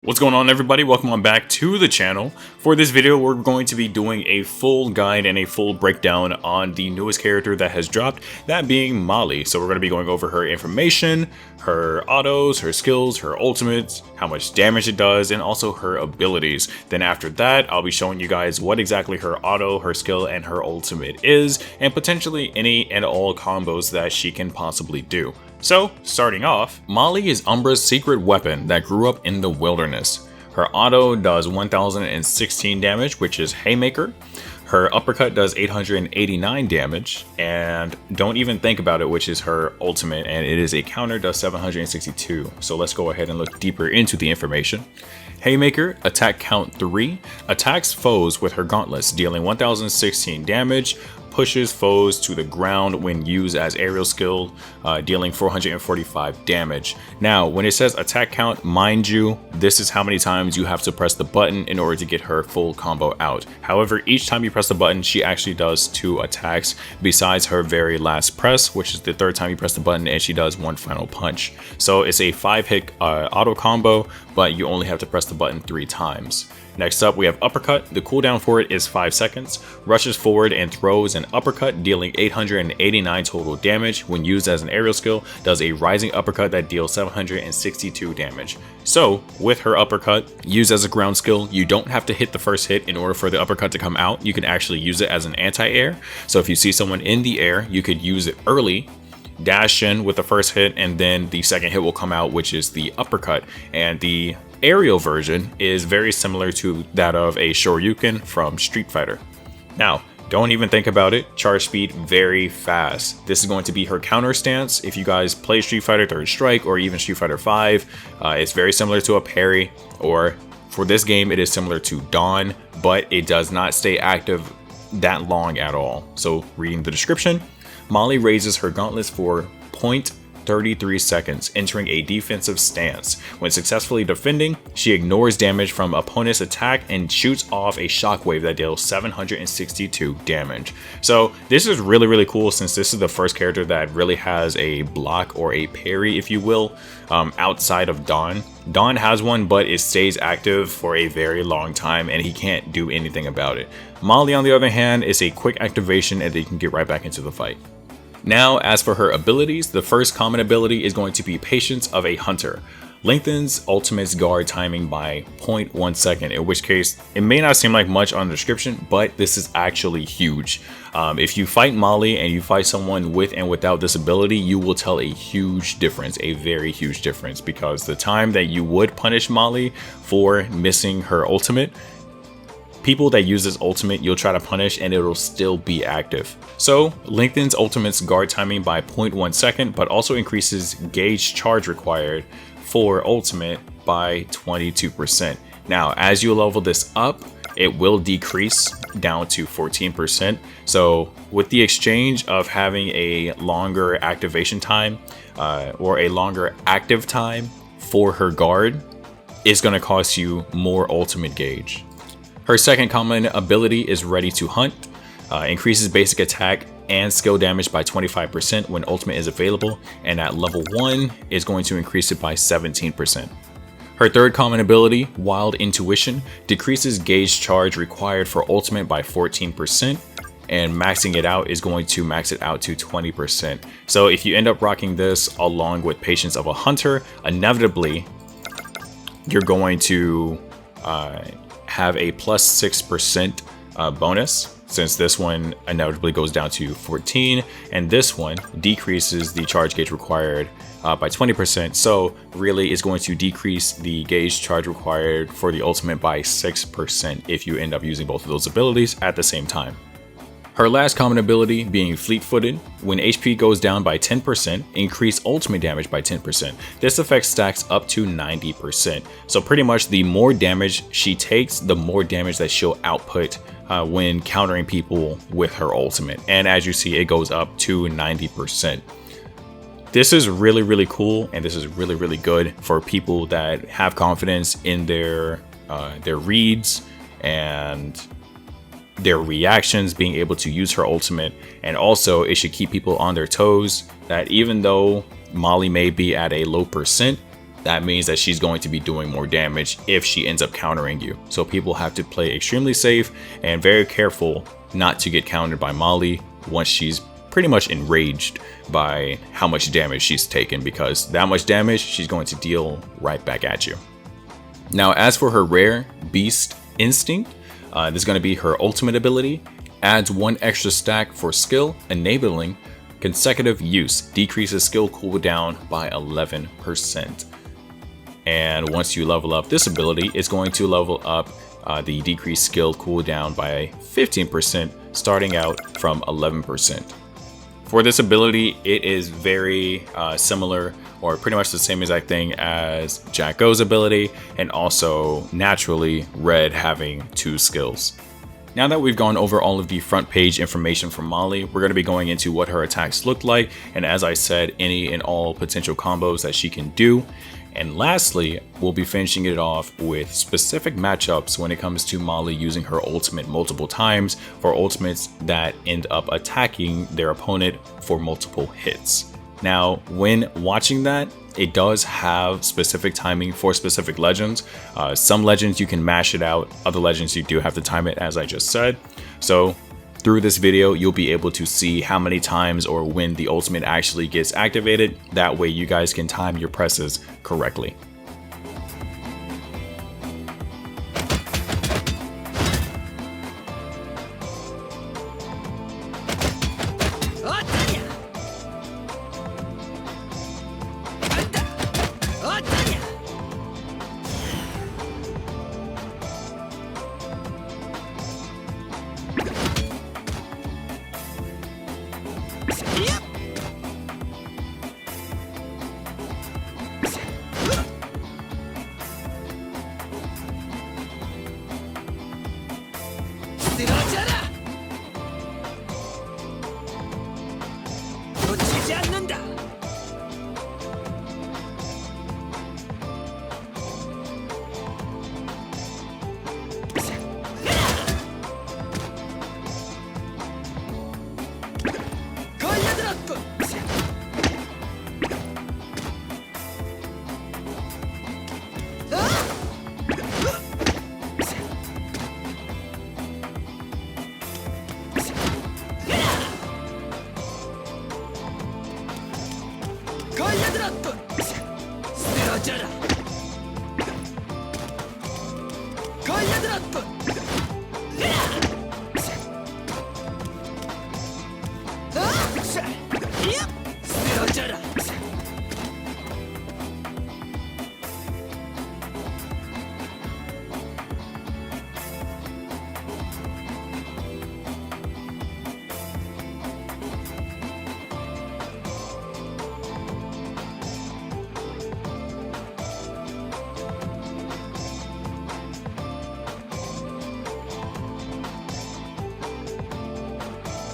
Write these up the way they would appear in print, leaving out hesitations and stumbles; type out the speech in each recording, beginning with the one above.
What's going on, everybody? Welcome on back to the channel. For this video, we're going to be doing a full guide and a full breakdown on the newest character that has dropped, that being Molly. So we're going to be going over her information, her autos, her skills, her ultimates, how much damage it does, and also her abilities. Then after that, I'll be showing you guys what exactly her auto, her skill, and her ultimate is, and potentially any and all combos that she can possibly do. So, starting off, Molly is Umbra's secret weapon that grew up in the wilderness. Her auto does 1016 damage, which is Haymaker. Her uppercut does 889 damage, and don't even think about it, which is her ultimate, and it is a counter, does 762. So let's go ahead and look deeper into the information. Haymaker, attack count 3, attacks foes with her gauntlets, dealing 1016 damage, pushes foes to the ground when used as aerial skill, dealing 445 damage. Now, when it says attack count, mind you, this is how many times you have to press the button in order to get her full combo out. However, each time you press the button, she actually does 2 attacks besides her very last press, which is the 3rd time you press the button, and she does 1 final punch. So it's a 5-hit auto combo, but you only have to press the button 3 times. Next up, we have Uppercut. The cooldown for it is 5 seconds. Rushes forward and throws an uppercut, dealing 889 total damage. When used as an aerial skill, does a rising uppercut that deals 762 damage. So, with her uppercut, used as a ground skill, you don't have to hit the first hit in order for the uppercut to come out. You can actually use it as an anti-air. So if you see someone in the air, you could use it early, dash in with the first hit, and then the second hit will come out, which is the uppercut. And the aerial version is very similar to that of a Shoryuken from Street Fighter. Now, don't even think about it, charge speed very fast. This is going to be her counter stance. If you guys play Street Fighter 3rd Strike or even Street Fighter 5, it's very similar to a parry, or for this game it is similar to Dawn, but it does not stay active that long at all. So reading the description, Molly raises her gauntlets for 0.33 seconds, entering a defensive stance. When successfully defending, she ignores damage from opponent's attack and shoots off a shockwave that deals 762 damage. So this is really cool, since this is the first character that really has a block or a parry, if you will, outside of Dawn. Dawn has one, but it stays active for a very long time and he can't do anything about it. Molly, on the other hand, is a quick activation and they can get right back into the fight. Now, as for her abilities, the first common ability is going to be Patience of a Hunter. Lengthens ultimate's guard timing by 0.1 second, in which case it may not seem like much on the description, but this is actually huge. If you fight Molly and you fight someone with and without this ability, you will tell a huge difference, a very huge difference, because the time that you would punish Molly for missing her ultimate, people that use this ultimate you'll try to punish and it'll still be active. So lengthens ultimate's guard timing by 0.1 second, but also increases gauge charge required for ultimate by 22%. Now, as you level this up, it will decrease down to 14%. So with the exchange of having a longer activation time, or a longer active time for her guard, is going to cost you more ultimate gauge. Her second common ability is Ready to Hunt. Increases basic attack and skill damage by 25% when ultimate is available, and at level 1 is going to increase it by 17%. Her third common ability, Wild Intuition, decreases gauge charge required for ultimate by 14%, and maxing it out is going to max it out to 20%. So if you end up rocking this along with Patience of a Hunter, inevitably you're going to have a plus 6% bonus, since this one inevitably goes down to 14, and this one decreases the charge gauge required by 20%. So really it's going to decrease the gauge charge required for the ultimate by 6% if you end up using both of those abilities at the same time. Her last common ability being Fleet-footed. When HP goes down by 10%, increase ultimate damage by 10%. This effect stacks up to 90%. So pretty much the more damage she takes, the more damage that she'll output when countering people with her ultimate. And as you see, it goes up to 90%. This is really cool, and this is really good for people that have confidence in their reads and their reactions, being able to use her ultimate. And also it should keep people on their toes, that even though Molly may be at a low percent, that means that she's going to be doing more damage if she ends up countering you. So people have to play extremely safe and very careful not to get countered by Molly once she's pretty much enraged by how much damage she's taken, because that much damage she's going to deal right back at you. Now, as for her rare Beast Instinct, this is going to be her ultimate ability. Adds 1 extra stack for skill, enabling consecutive use. Decreases skill cooldown by 11%. And once you level up this ability, it's going to level up the decreased skill cooldown by 15%, starting out from 11%. For this ability, it is very similar, or pretty much the same exact thing as Jack O's ability, and also naturally Red having 2 skills. Now that we've gone over all of the front page information from Molly, we're going to be going into what her attacks look like, and as I said, any and all potential combos that she can do. And lastly, we'll be finishing it off with specific matchups when it comes to Molly using her ultimate multiple times for ultimates that end up attacking their opponent for multiple hits. Now, when watching that, it does have specific timing for specific legends. Some legends you can mash it out, other legends you do have to time it, as I just said. So through this video, you'll be able to see how many times or when the ultimate actually gets activated. That way you guys can time your presses correctly. 놓치지 않는다. 걸려들었군. 걸려들었군. 쓰러져라. 걸려들었군. 쓰러져라.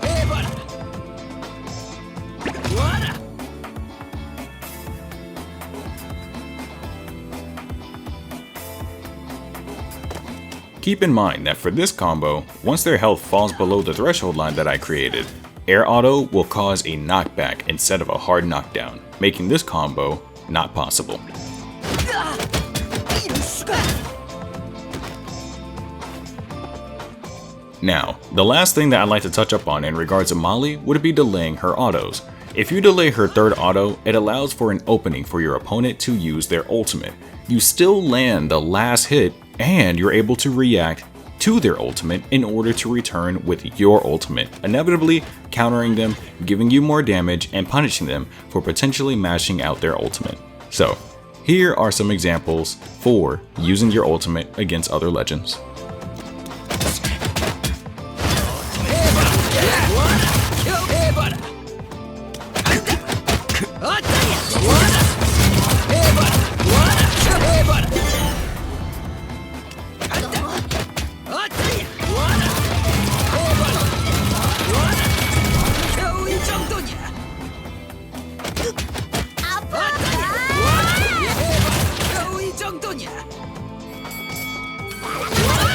해봐라. 와라. Keep in mind that for this combo, once their health falls below the threshold line that I created, Air Auto will cause a knockback instead of a hard knockdown, making this combo not possible. 이럴 수가. Now, the last thing that I'd like to touch up on in regards to Molly would be delaying her autos. If you delay her third auto, it allows for an opening for your opponent to use their ultimate. You still land the last hit, and you're able to react to their ultimate in order to return with your ultimate, inevitably countering them, giving you more damage, and punishing them for potentially mashing out their ultimate. So, here are some examples for using your ultimate against other legends. 해봐라. 간다. 어떠냐? 와라. 해봐라. 와라. 해봐라. 간다. 어떠냐? 와라. 해봐라. 와라. 겨우 이 정도냐? 어떠냐? 와라. 해봐라. 겨우 이 정도냐? 와라.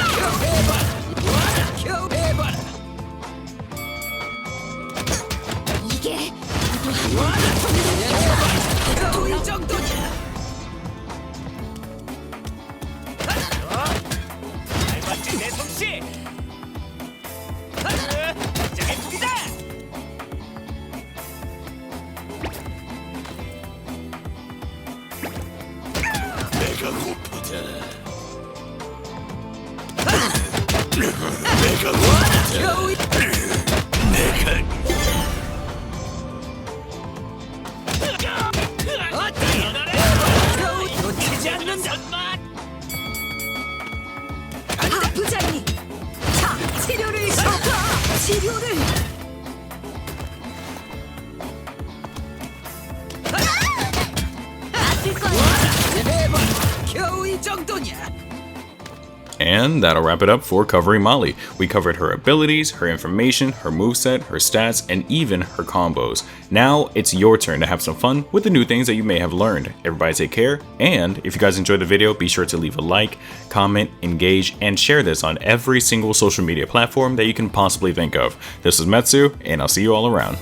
겨우 겨우 놓치지 않는다. 아프지 않니? 자, 치료를 줘봐. 치료를. 아플 거야. 해봐라. 겨우 이 정도냐? And that'll wrap it up for covering Molly. We covered her abilities, her information, her moveset, her stats, and even her combos. Now, it's your turn to have some fun with the new things that you may have learned. Everybody take care, and if you guys enjoyed the video, be sure to leave a like, comment, engage, and share this on every single social media platform that you can possibly think of. This is Metsu, and I'll see you all around.